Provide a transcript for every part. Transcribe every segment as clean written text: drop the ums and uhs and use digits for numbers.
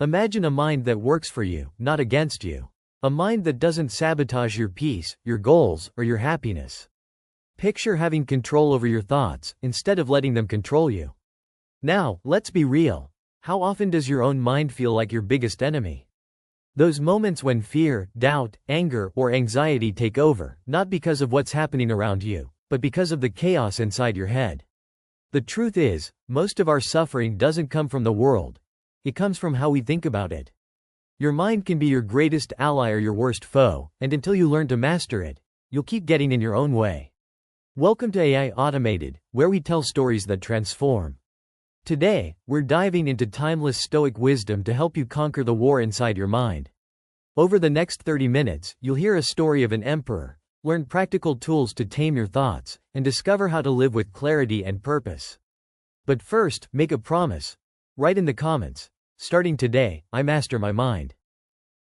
Imagine a mind that works for you, not against you. A mind that doesn't sabotage your peace, your goals, or your happiness. Picture having control over your thoughts, instead of letting them control you. Now, let's be real. How often does your own mind feel like your biggest enemy? Those moments when fear, doubt, anger, or anxiety take over, not because of what's happening around you, but because of the chaos inside your head. The truth is, most of our suffering doesn't come from the world. It comes from how we think about it. Your mind can be your greatest ally or your worst foe, and until you learn to master it, you'll keep getting in your own way. Welcome to AI Automated, where we tell stories that transform. Today, we're diving into timeless Stoic wisdom to help you conquer the war inside your mind. Over the next 30 minutes, you'll hear a story of an emperor, learn practical tools to tame your thoughts, and discover how to live with clarity and purpose. But first, make a promise. Write in the comments, starting today, I master my mind.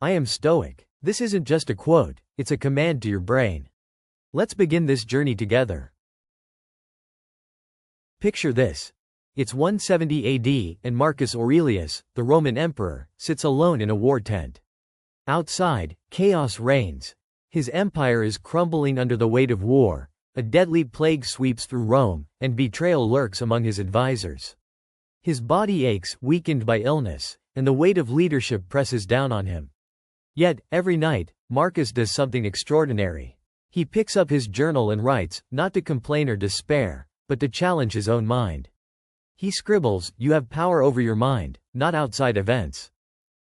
I am Stoic. This isn't just a quote, it's a command to your brain. Let's begin this journey together. Picture this. It's 170 AD, and Marcus Aurelius, the Roman emperor, sits alone in a war tent. Outside, chaos reigns. His empire is crumbling under the weight of war, a deadly plague sweeps through Rome, and betrayal lurks among his advisors. His body aches, weakened by illness, and the weight of leadership presses down on him. Yet, every night, Marcus does something extraordinary. He picks up his journal and writes, not to complain or despair, but to challenge his own mind. He scribbles, "You have power over your mind, not outside events.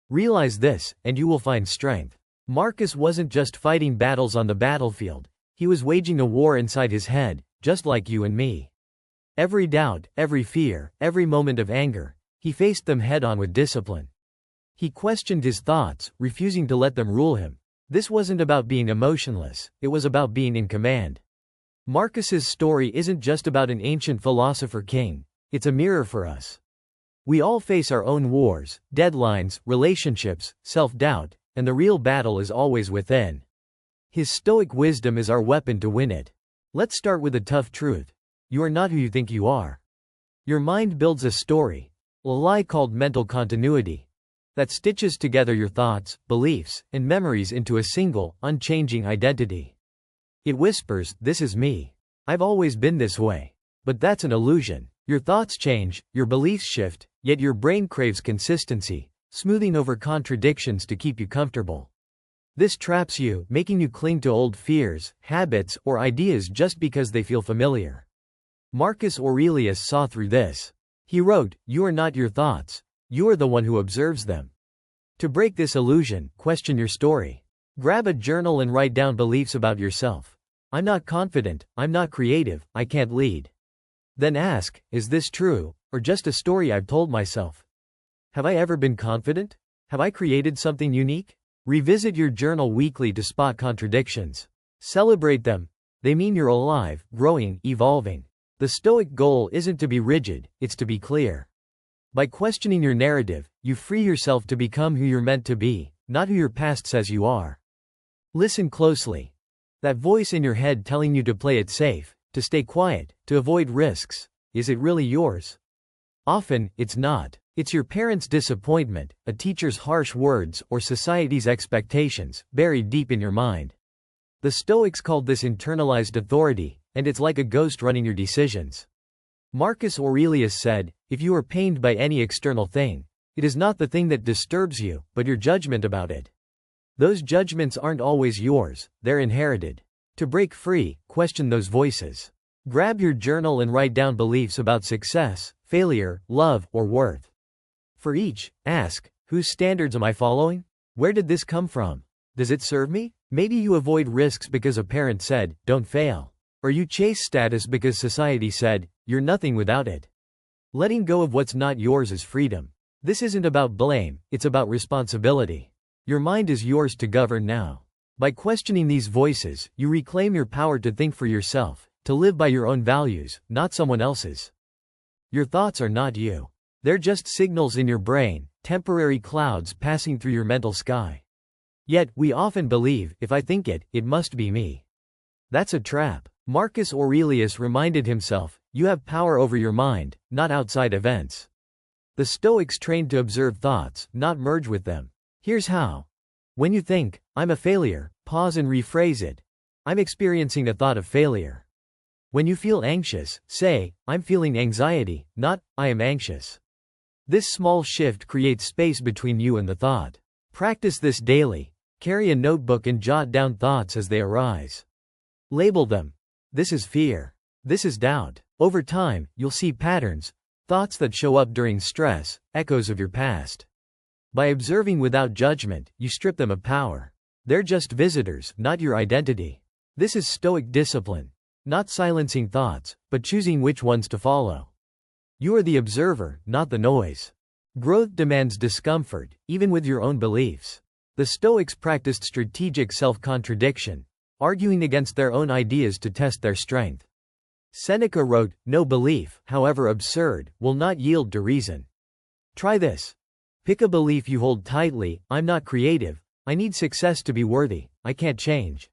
Realize this, and you will find strength." Marcus wasn't just fighting battles on the battlefield, he was waging a war inside his head, just like you and me. Every doubt, every fear, every moment of anger, he faced them head-on with discipline. He questioned his thoughts, refusing to let them rule him. This wasn't about being emotionless, it was about being in command. Marcus's story isn't just about an ancient philosopher king, it's a mirror for us. We all face our own wars, deadlines, relationships, self-doubt, and the real battle is always within. His Stoic wisdom is our weapon to win it. Let's start with a tough truth. You are not who you think you are. Your mind builds a story, a lie called mental continuity, that stitches together your thoughts, beliefs, and memories into a single, unchanging identity. It whispers, "This is me. I've always been this way." But that's an illusion. Your thoughts change, your beliefs shift, yet your brain craves consistency, smoothing over contradictions to keep you comfortable. This traps you, making you cling to old fears, habits, or ideas just because they feel familiar. Marcus Aurelius saw through this. He wrote, "You are not your thoughts. You are the one who observes them." To break this illusion, question your story. Grab a journal and write down beliefs about yourself. I'm not confident, I'm not creative, I can't lead. Then ask, is this true, or just a story I've told myself? Have I ever been confident? Have I created something unique? Revisit your journal weekly to spot contradictions. Celebrate them. They mean you're alive, growing, evolving. The Stoic goal isn't to be rigid, it's to be clear. By questioning your narrative, you free yourself to become who you're meant to be, not who your past says you are. Listen closely. That voice in your head telling you to play it safe, to stay quiet, to avoid risks, is it really yours? Often, it's not. It's your parents' disappointment, a teacher's harsh words, or society's expectations, buried deep in your mind. The Stoics called this internalized authority, and it's like a ghost running your decisions. Marcus Aurelius said, "If you are pained by any external thing, it is not the thing that disturbs you, but your judgment about it." Those judgments aren't always yours, they're inherited. To break free, question those voices. Grab your journal and write down beliefs about success, failure, love, or worth. For each, ask, whose standards am I following? Where did this come from? Does it serve me? Maybe you avoid risks because a parent said, "Don't fail." Or you chase status because society said, "You're nothing without it." Letting go of what's not yours is freedom. This isn't about blame, it's about responsibility. Your mind is yours to govern now. By questioning these voices, you reclaim your power to think for yourself, to live by your own values, not someone else's. Your thoughts are not you. They're just signals in your brain, temporary clouds passing through your mental sky. Yet, we often believe, if I think it, it must be me. That's a trap. Marcus Aurelius reminded himself, you have power over your mind, not outside events. The Stoics trained to observe thoughts, not merge with them. Here's how. When you think, I'm a failure, pause and rephrase it. I'm experiencing a thought of failure. When you feel anxious, say, I'm feeling anxiety, not, I am anxious. This small shift creates space between you and the thought. Practice this daily. Carry a notebook and jot down thoughts as they arise. Label them. This is fear. This is doubt. Over time, you'll see patterns, thoughts that show up during stress, echoes of your past. By observing without judgment, you strip them of power. They're just visitors, not your identity. This is Stoic discipline. Not silencing thoughts, but choosing which ones to follow. You are the observer, not the noise. Growth demands discomfort, even with your own beliefs. The Stoics practiced strategic self-contradiction, arguing against their own ideas to test their strength. Seneca wrote, "No belief, however absurd, will not yield to reason." Try this. Pick a belief you hold tightly. I'm not creative. I need success to be worthy. I can't change.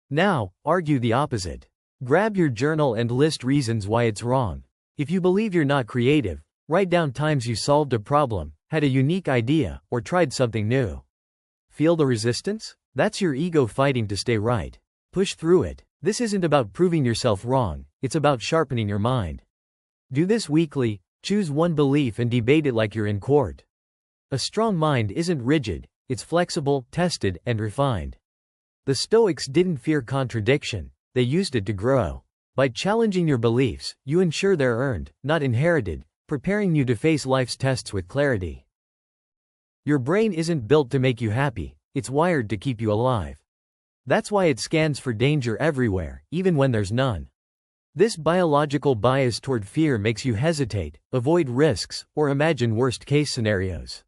Now, argue the opposite. Grab your journal and list reasons why it's wrong. If you believe you're not creative, write down times you solved a problem, had a unique idea, or tried something new. Feel the resistance? That's your ego fighting to stay right. Push through it. This isn't about proving yourself wrong, it's about sharpening your mind. Do this weekly, choose one belief and debate it like you're in court. A strong mind isn't rigid, it's flexible, tested, and refined. The Stoics didn't fear contradiction, they used it to grow. By challenging your beliefs, you ensure they're earned, not inherited, preparing you to face life's tests with clarity. Your brain isn't built to make you happy, it's wired to keep you alive. That's why it scans for danger everywhere, even when there's none. This biological bias toward fear makes you hesitate, avoid risks, or imagine worst-case scenarios.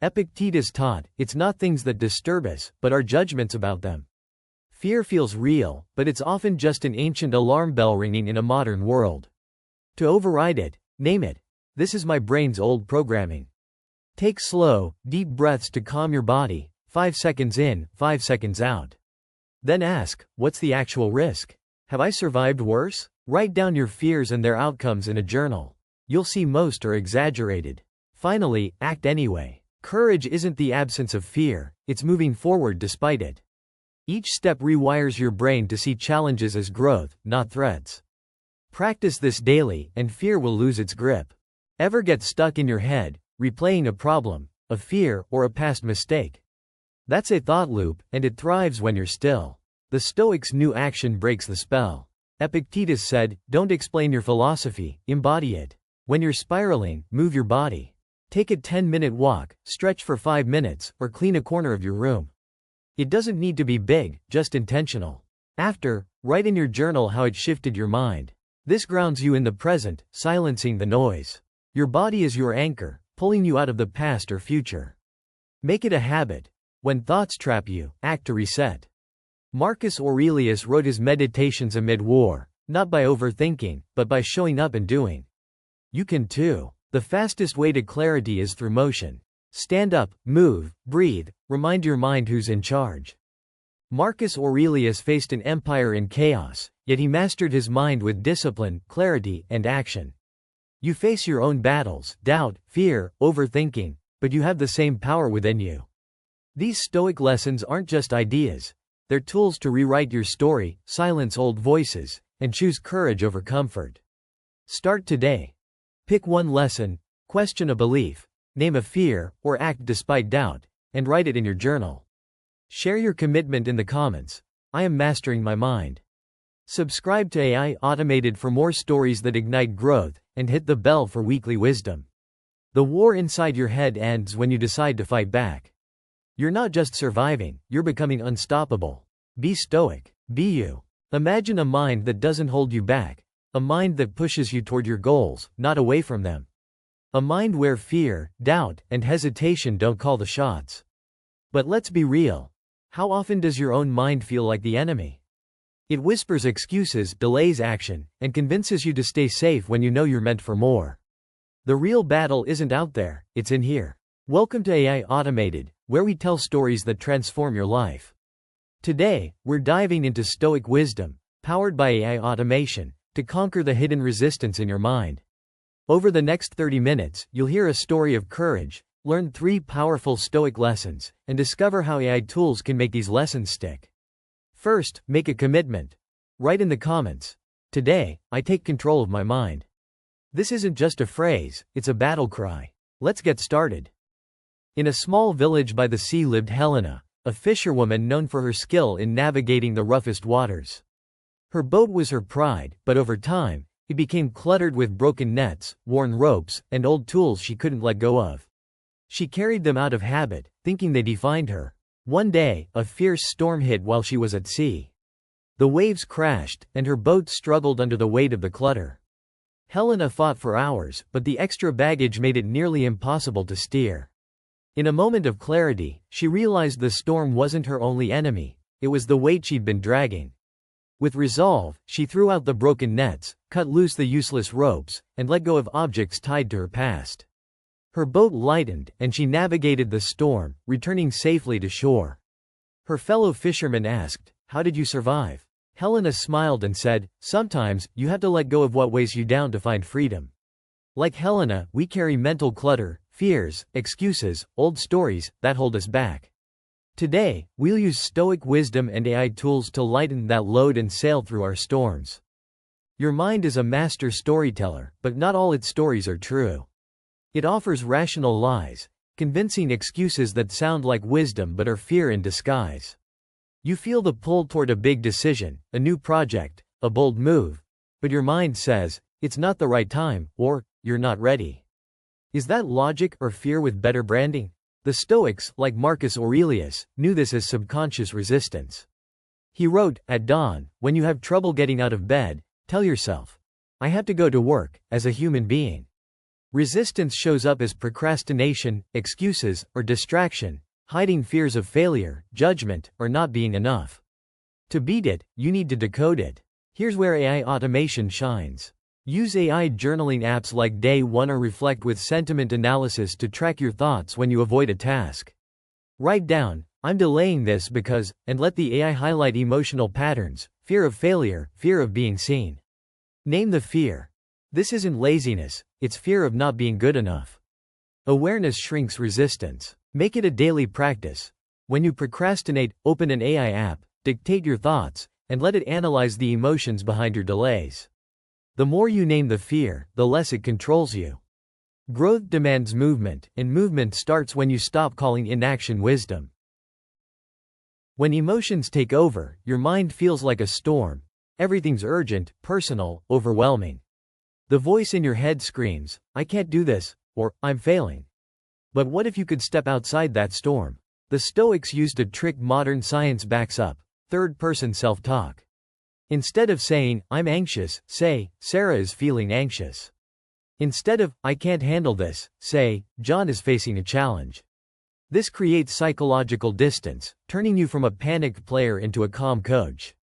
Epictetus taught, it's not things that disturb us, but our judgments about them. Fear feels real, but it's often just an ancient alarm bell ringing in a modern world. To override it, name it. This is my brain's old programming. Take slow, deep breaths to calm your body, 5 seconds in, 5 seconds out. Then ask, what's the actual risk? Have I survived worse? Write down your fears and their outcomes in a journal. You'll see most are exaggerated. Finally, act anyway. Courage isn't the absence of fear, it's moving forward despite it. Each step rewires your brain to see challenges as growth, not threats. Practice this daily, and fear will lose its grip. Ever get stuck in your head, replaying a problem, a fear, or a past mistake? That's a thought loop, and it thrives when you're still. The Stoics knew action breaks the spell. Epictetus said, don't explain your philosophy, embody it. When you're spiraling, move your body. Take a 10-minute walk, stretch for 5 minutes, or clean a corner of your room. It doesn't need to be big, just intentional. After, write in your journal how it shifted your mind. This grounds you in the present, silencing the noise. Your body is your anchor, pulling you out of the past or future. Make it a habit. When thoughts trap you, act to reset. Marcus Aurelius wrote his meditations amid war, not by overthinking, but by showing up and doing. You can too. The fastest way to clarity is through motion. Stand up, move, breathe, remind your mind who's in charge. Marcus Aurelius faced an empire in chaos, yet he mastered his mind with discipline, clarity, and action. You face your own battles, doubt, fear, overthinking, but you have the same power within you. These Stoic lessons aren't just ideas, they're tools to rewrite your story, silence old voices, and choose courage over comfort. Start today. Pick one lesson, question a belief, name a fear, or act despite doubt, and write it in your journal. Share your commitment in the comments. I am mastering my mind. Subscribe to AI Automated for more stories that ignite growth, and hit the bell for weekly wisdom. The war inside your head ends when you decide to fight back. You're not just surviving, you're becoming unstoppable. Be stoic. Be you. Imagine a mind that doesn't hold you back. A mind that pushes you toward your goals, not away from them. A mind where fear, doubt, and hesitation don't call the shots. But let's be real. How often does your own mind feel like the enemy? It whispers excuses, delays action, and convinces you to stay safe when you know you're meant for more. The real battle isn't out there, it's in here. Welcome to AI Automated, where we tell stories that transform your life. Today, we're diving into Stoic wisdom, powered by AI automation, to conquer the hidden resistance in your mind. Over the next 30 minutes, you'll hear a story of courage, learn 3 powerful Stoic lessons, and discover how AI tools can make these lessons stick. First, make a commitment. Write in the comments, "Today, I take control of my mind." This isn't just a phrase, it's a battle cry. Let's get started. In a small village by the sea lived Helena, a fisherwoman known for her skill in navigating the roughest waters. Her boat was her pride, but over time, it became cluttered with broken nets, worn ropes, and old tools she couldn't let go of. She carried them out of habit, thinking they defined her. One day, a fierce storm hit while she was at sea. The waves crashed, and her boat struggled under the weight of the clutter. Helena fought for hours, but the extra baggage made it nearly impossible to steer. In a moment of clarity, she realized the storm wasn't her only enemy, it was the weight she'd been dragging. With resolve, she threw out the broken nets, cut loose the useless ropes, and let go of objects tied to her past. Her boat lightened, and she navigated the storm, returning safely to shore. Her fellow fishermen asked, "How did you survive?" Helena smiled and said, "Sometimes, you have to let go of what weighs you down to find freedom." Like Helena, we carry mental clutter, fears, excuses, old stories that hold us back. Today, we'll use Stoic wisdom and AI tools to lighten that load and sail through our storms. Your mind is a master storyteller, but not all its stories are true. It offers rational lies, convincing excuses that sound like wisdom but are fear in disguise. You feel the pull toward a big decision, a new project, a bold move, but your mind says, "It's not the right time," or "You're not ready." Is that logic or fear with better branding? The Stoics, like Marcus Aurelius, knew this as subconscious resistance. He wrote, "At dawn, when you have trouble getting out of bed, tell yourself, 'I have to go to work,' as a human being." Resistance shows up as procrastination, excuses, or distraction, hiding fears of failure, judgment, or not being enough. To beat it, you need to decode it. Here's where AI automation shines. Use AI journaling apps like Day One or Reflect with sentiment analysis to track your thoughts when you avoid a task. Write down, "I'm delaying this because," and let the AI highlight emotional patterns, fear of failure, fear of being seen. Name the fear. This isn't laziness, it's fear of not being good enough. Awareness shrinks resistance. Make it a daily practice. When you procrastinate, open an AI app, dictate your thoughts, and let it analyze the emotions behind your delays. The more you name the fear, the less it controls you. Growth demands movement, and movement starts when you stop calling inaction wisdom. When emotions take over, your mind feels like a storm. Everything's urgent, personal, overwhelming. The voice in your head screams, "I can't do this," or "I'm failing." But what if you could step outside that storm? The Stoics used a trick modern science backs up: third-person self-talk. Instead of saying, "I'm anxious," say, "Sarah is feeling anxious." Instead of, "I can't handle this," say, "John is facing a challenge." This creates psychological distance, turning you from a panicked player into a calm coach.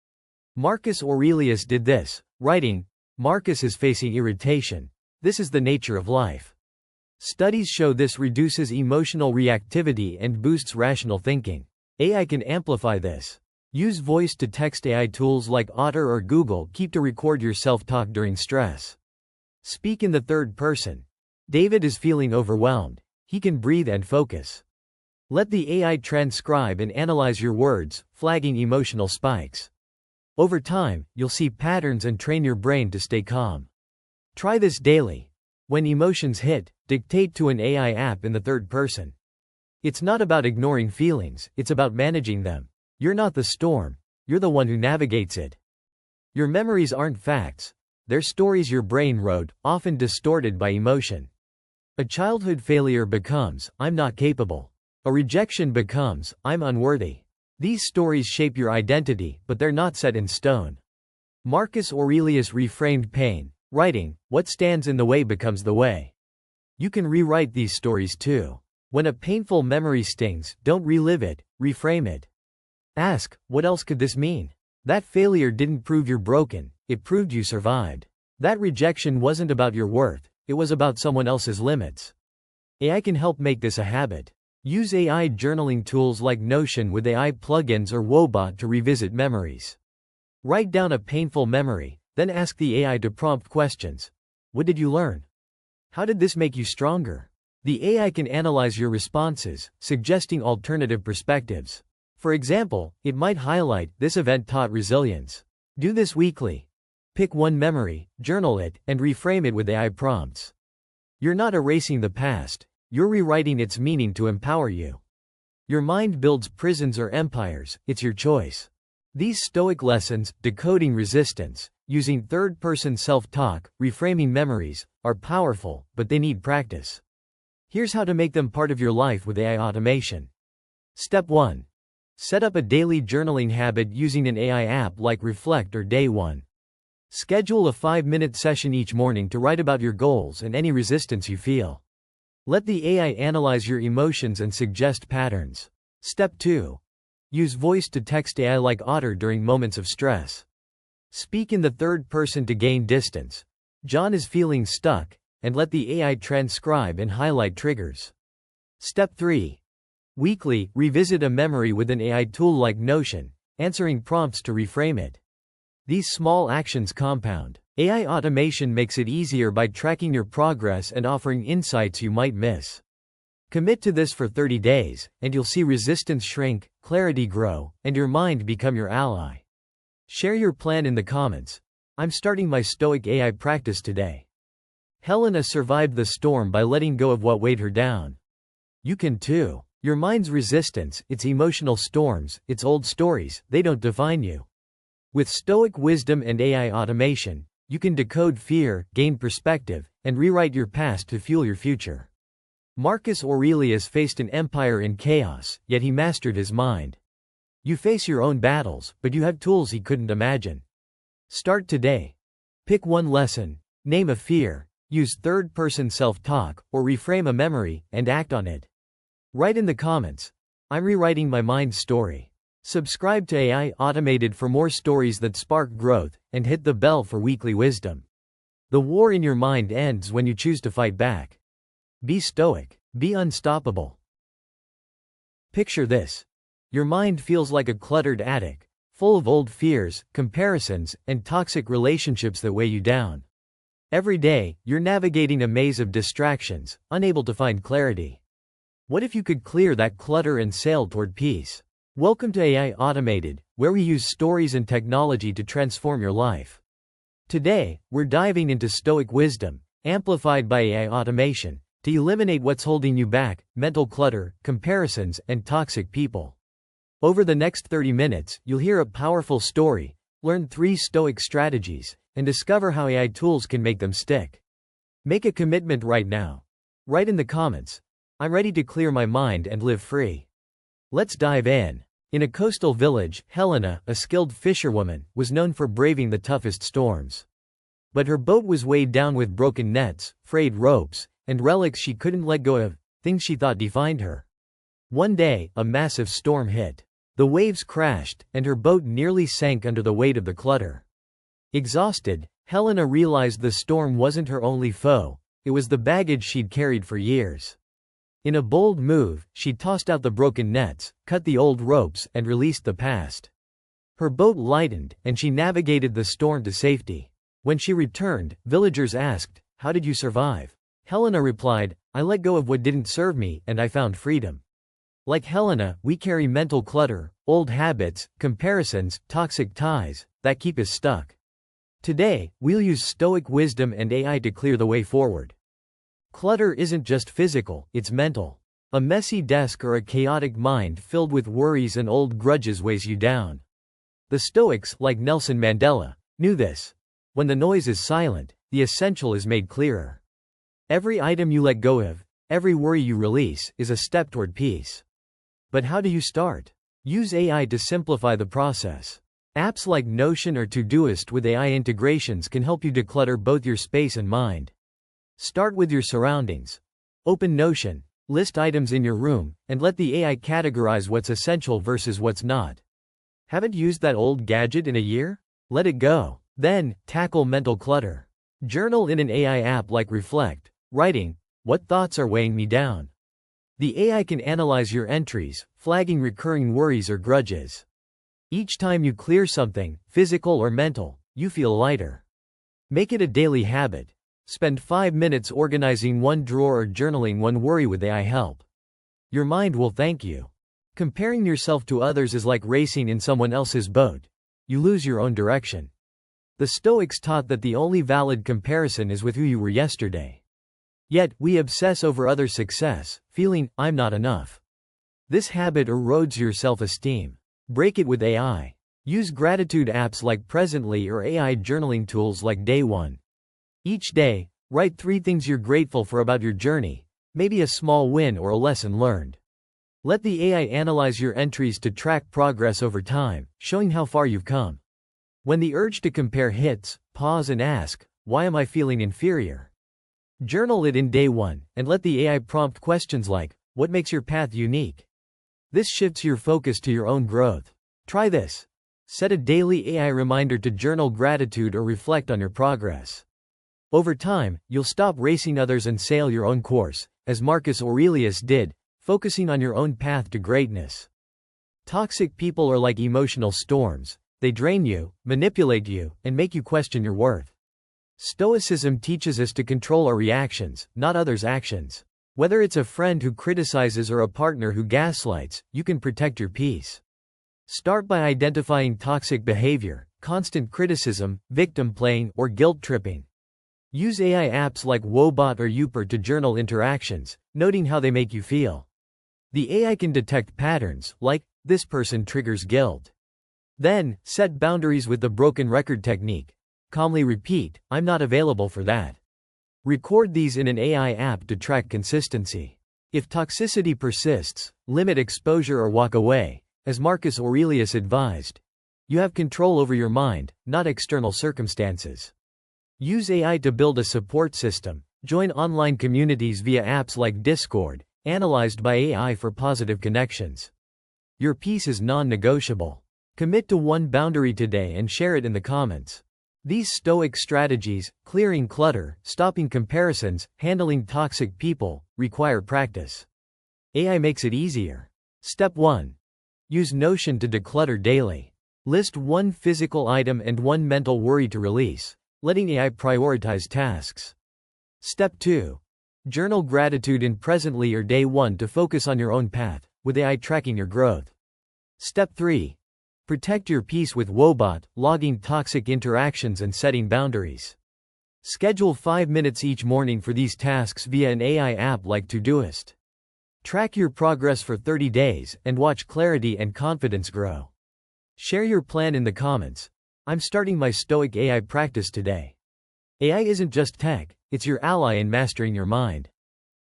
Marcus Aurelius did this, writing, "Marcus is facing irritation. This is the nature of life." Studies show this reduces emotional reactivity and boosts rational thinking. AI can amplify this. Use voice-to-text AI tools like Otter or Google Keep to record your self-talk during stress. Speak in the third person. "David is feeling overwhelmed." He can breathe and focus. Let the AI transcribe and analyze your words, flagging emotional spikes. Over time, you'll see patterns and train your brain to stay calm. Try this daily. When emotions hit, dictate to an AI app in the third person. It's not about ignoring feelings, it's about managing them. You're not the storm, you're the one who navigates it. Your memories aren't facts, they're stories your brain wrote, often distorted by emotion. A childhood failure becomes, "I'm not capable." A rejection becomes, "I'm unworthy." These stories shape your identity, but they're not set in stone. Marcus Aurelius reframed pain, writing, "What stands in the way becomes the way." You can rewrite these stories too. When a painful memory stings, don't relive it, reframe it. Ask, "What else could this mean?" That failure didn't prove you're broken, it proved you survived. That rejection wasn't about your worth, it was about someone else's limits. AI can help make this a habit. Use AI journaling tools like Notion with AI plugins or Wobot to revisit memories. Write down a painful memory, then ask the AI to prompt questions. What did you learn? How did this make you stronger? The AI can analyze your responses, suggesting alternative perspectives. For example, it might highlight, "This event taught resilience. Do this weekly." Pick one memory, journal it, and reframe it with AI prompts. You're not erasing the past, you're rewriting its meaning to empower you. Your mind builds prisons or empires, it's your choice. These Stoic lessons, decoding resistance, using third-person self-talk, reframing memories, are powerful, but they need practice. Here's how to make them part of your life with AI automation. Step 1. Set up a daily journaling habit using an AI app like Reflect or Day One. Schedule a 5-minute session each morning to write about your goals and any resistance you feel. Let the AI analyze your emotions and suggest patterns. Step 2. Use voice-to-text AI like Otter during moments of stress. Speak in the third person to gain distance. "John is feeling stuck," and let the AI transcribe and highlight triggers. Step 3. Weekly, revisit a memory with an AI tool like Notion, answering prompts to reframe it. These small actions compound. AI automation makes it easier by tracking your progress and offering insights you might miss. Commit to this for 30 days, and you'll see resistance shrink, clarity grow, and your mind become your ally. Share your plan in the comments. I'm starting my Stoic AI practice today. Helena survived the storm by letting go of what weighed her down. You can too. Your mind's resistance, its emotional storms, its old stories, they don't define you. With Stoic wisdom and AI automation, you can decode fear, gain perspective, and rewrite your past to fuel your future. Marcus Aurelius faced an empire in chaos, yet he mastered his mind. You face your own battles, but you have tools he couldn't imagine. Start today. Pick one lesson, name a fear, use third-person self-talk, or reframe a memory, and act on it. Write in the comments, "I'm rewriting my mind's story." Subscribe to AI Automated for more stories that spark growth, and hit the bell for weekly wisdom. The war in your mind ends when you choose to fight back. Be stoic. Be unstoppable. Picture this. Your mind feels like a cluttered attic, full of old fears, comparisons, and toxic relationships that weigh you down. Every day, you're navigating a maze of distractions, unable to find clarity. What if you could clear that clutter and sail toward peace? Welcome to AI Automated, where we use stories and technology to transform your life. Today, we're diving into Stoic wisdom, amplified by AI automation, to eliminate what's holding you back: mental clutter, comparisons, and toxic people. Over the next 30 minutes, you'll hear a powerful story, learn 3 Stoic strategies, and discover how AI tools can make them stick. Make a commitment right now. Write in the comments, "I'm ready to clear my mind and live free." Let's dive in. In a coastal village, Helena, a skilled fisherwoman, was known for braving the toughest storms. But her boat was weighed down with broken nets, frayed ropes, and relics she couldn't let go of, things she thought defined her. One day, a massive storm hit. The waves crashed, and her boat nearly sank under the weight of the clutter. Exhausted, Helena realized the storm wasn't her only foe, it was the baggage she'd carried for years. In a bold move, she tossed out the broken nets, cut the old ropes, and released the past. Her boat lightened, and she navigated the storm to safety. When she returned, villagers asked, "How did you survive?" Helena replied, "I let go of what didn't serve me, and I found freedom." Like Helena, we carry mental clutter, old habits, comparisons, toxic ties, that keep us stuck. Today, we'll use Stoic wisdom and AI to clear the way forward. Clutter isn't just physical, it's mental. A messy desk or a chaotic mind filled with worries and old grudges weighs you down. The Stoics, like Nelson Mandela, knew this. When the noise is silent, the essential is made clearer. Every item you let go of, every worry you release, is a step toward peace. But how do you start? Use AI to simplify the process. Apps like Notion or Todoist with AI integrations can help you declutter both your space and mind. Start with your surroundings. Open Notion, list items in your room, and let the AI categorize what's essential versus what's not. Haven't used that old gadget in a year? Let it go. Then, tackle mental clutter. Journal in an AI app like Reflect, writing, "What thoughts are weighing me down?" The AI can analyze your entries, flagging recurring worries or grudges. Each time you clear something, physical or mental, you feel lighter. Make it a daily habit. Spend 5 minutes organizing one drawer or journaling one worry with AI help. Your mind will thank you. Comparing yourself to others is like racing in someone else's boat. You lose your own direction. The Stoics taught that the only valid comparison is with who you were yesterday. Yet, we obsess over others' success, feeling, I'm not enough. This habit erodes your self-esteem. Break it with AI. Use gratitude apps like Presently or AI journaling tools like Day One. Each day, write 3 things you're grateful for about your journey, maybe a small win or a lesson learned. Let the AI analyze your entries to track progress over time, showing how far you've come. When the urge to compare hits, pause and ask, why am I feeling inferior? Journal it in Day One, and let the AI prompt questions like, what makes your path unique? This shifts your focus to your own growth. Try this. Set a daily AI reminder to journal gratitude or reflect on your progress. Over time, you'll stop racing others and sail your own course, as Marcus Aurelius did, focusing on your own path to greatness. Toxic people are like emotional storms. They drain you, manipulate you, and make you question your worth. Stoicism teaches us to control our reactions, not others' actions. Whether it's a friend who criticizes or a partner who gaslights, you can protect your peace. Start by identifying toxic behavior, constant criticism, victim playing, or guilt tripping. Use AI apps like Woebot or Youper to journal interactions, noting how they make you feel. The AI can detect patterns, like, this person triggers guilt. Then, set boundaries with the broken record technique. Calmly repeat, I'm not available for that. Record these in an AI app to track consistency. If toxicity persists, limit exposure or walk away, as Marcus Aurelius advised. You have control over your mind, not external circumstances. Use AI to build a support system. Join online communities via apps like Discord, analyzed by AI for positive connections. Your peace is non-negotiable. Commit to one boundary today and share it in the comments. These Stoic strategies, clearing clutter, stopping comparisons, handling toxic people, require practice. AI makes it easier. Step 1. Use Notion to declutter daily. List one physical item and one mental worry to release, letting AI prioritize tasks. Step 2. Journal gratitude in Presently or Day One to focus on your own path, with AI tracking your growth. Step 3. Protect your peace with Woebot, logging toxic interactions and setting boundaries. Schedule 5 minutes each morning for these tasks via an AI app like Todoist. Track your progress for 30 days and watch clarity and confidence grow. Share your plan in the comments. I'm starting my Stoic AI practice today. AI isn't just tech, it's your ally in mastering your mind.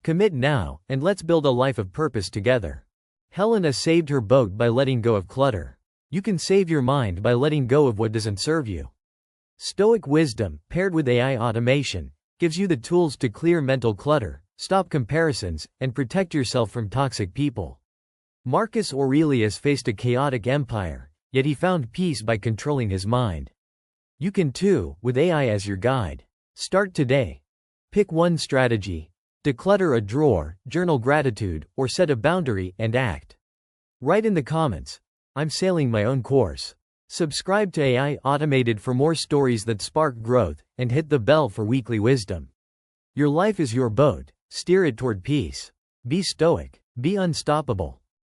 Commit now, and let's build a life of purpose together. Helena saved her boat by letting go of clutter. You can save your mind by letting go of what doesn't serve you. Stoic wisdom, paired with AI automation, gives you the tools to clear mental clutter, stop comparisons, and protect yourself from toxic people. Marcus Aurelius faced a chaotic empire, yet he found peace by controlling his mind. You can too, with AI as your guide. Start today. Pick one strategy. Declutter a drawer, journal gratitude, or set a boundary and act. Write in the comments, I'm sailing my own course. Subscribe to AI Automated for more stories that spark growth, and hit the bell for weekly wisdom. Your life is your boat, steer it toward peace. Be stoic, be unstoppable.